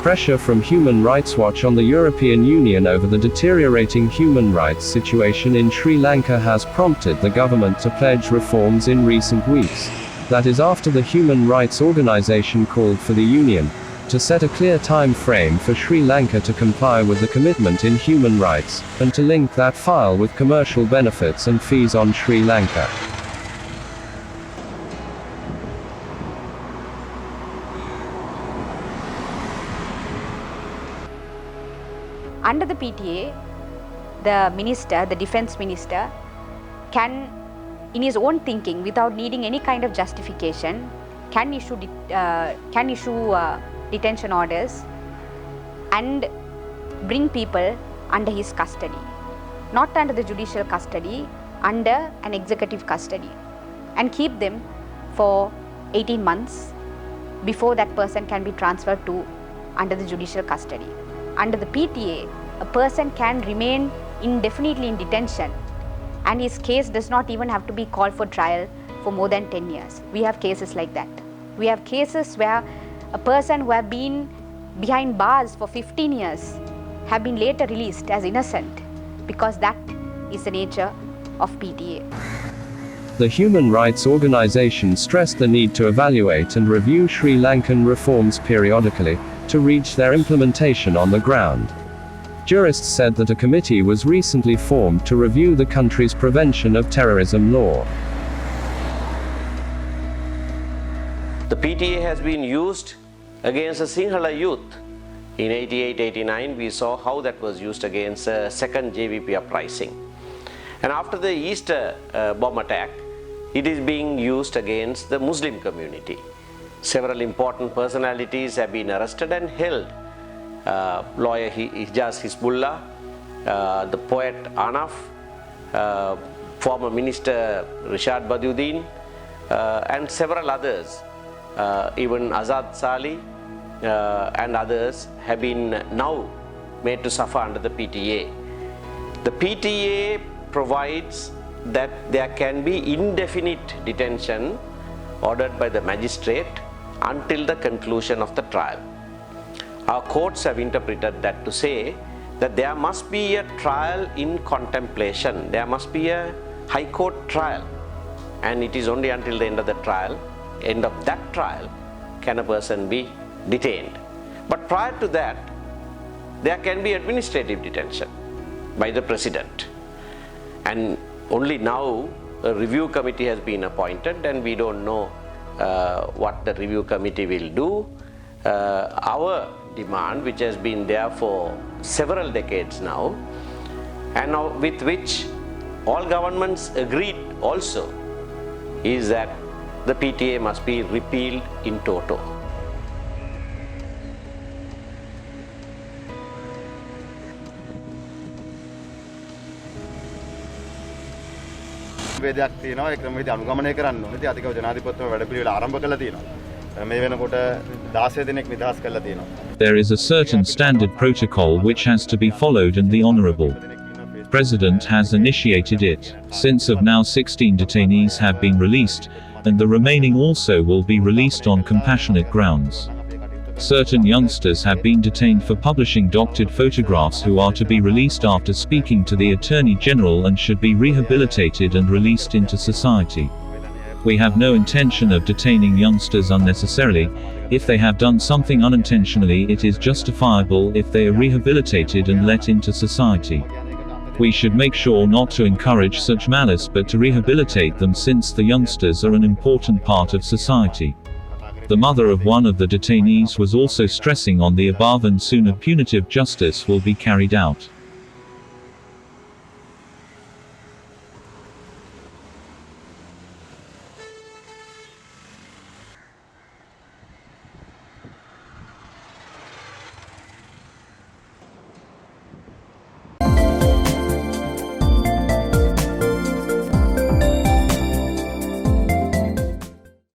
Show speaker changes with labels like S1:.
S1: Pressure from Human Rights Watch on the European Union over the deteriorating human rights situation in Sri Lanka has prompted the government to pledge reforms in recent weeks. That is after the Human Rights Organization called for the Union to set a clear time frame for Sri Lanka to comply with the commitment in human rights, and to link that file with commercial benefits and fees on Sri Lanka.
S2: Under the PTA, the defense minister, can, in his own thinking, without needing any kind of justification, can issue detention orders and bring people under his custody. Not under the judicial custody, under an executive custody, and keep them for 18 months before that person can be transferred to under the judicial custody. Under the PTA, a person can remain indefinitely in detention, and his case does not even have to be called for trial for more than 10 years. We have cases like that. We have cases where a person who have been behind bars for 15 years have been later released as innocent, because that is the nature of PTA.
S1: The Human Rights Organization stressed the need to evaluate and review Sri Lankan reforms periodically, to reach their implementation on the ground. Jurists said that a committee was recently formed to review the country's prevention of terrorism law.
S3: The PTA has been used against the Sinhala youth. In 88-89, we saw how that was used against the second JVP uprising. And after the Easter bomb attack, it is being used against the Muslim community. Several important personalities have been arrested and held. Lawyer Hijaz Hizbullah, the poet Anaf, former Minister Rishad Badiuddin, and several others, even Azad Sali and others, have been now made to suffer under the PTA. The PTA provides that there can be indefinite detention ordered by the magistrate until the conclusion of the trial. Our courts have interpreted that to say that there must be a trial in contemplation. There must be a high court trial, and it is only until the end of the trial, end of that trial, can a person be detained. But prior to that, there can be administrative detention by the president. And only now a review committee has been appointed, and we don't know what the review committee will do. Our demand, which has been there for several decades now, and now with which all governments agreed also, is that the PTA must be repealed in toto.
S4: වේදයක් තියෙනවා ඒ ක්‍රමවේද අනුගමනය කරන්න ඕනේ. ඉතින් අධිකව ජනාධිපතිතුමා වැඩපිළිවෙල ආරම්භ කළා තියෙනවා. මේ වෙනකොට 16 දිනක් නිදහස් කරලා තියෙනවා.
S5: There is a certain standard protocol which has to be followed, and the Honourable President has initiated it. Since of now 16 detainees have been released, and the remaining also will be released on compassionate grounds. Certain youngsters have been detained for publishing doctored photographs who are to be released after speaking to the Attorney General and should be rehabilitated and released into society. We have no intention of detaining youngsters unnecessarily. If they have done something unintentionally, it is justifiable if they are rehabilitated and let into society. We should make sure not to encourage such malice but to rehabilitate them, since the youngsters are an important part of society. The mother of one of the detainees was also stressing on the above, and soon a punitive justice will be carried out.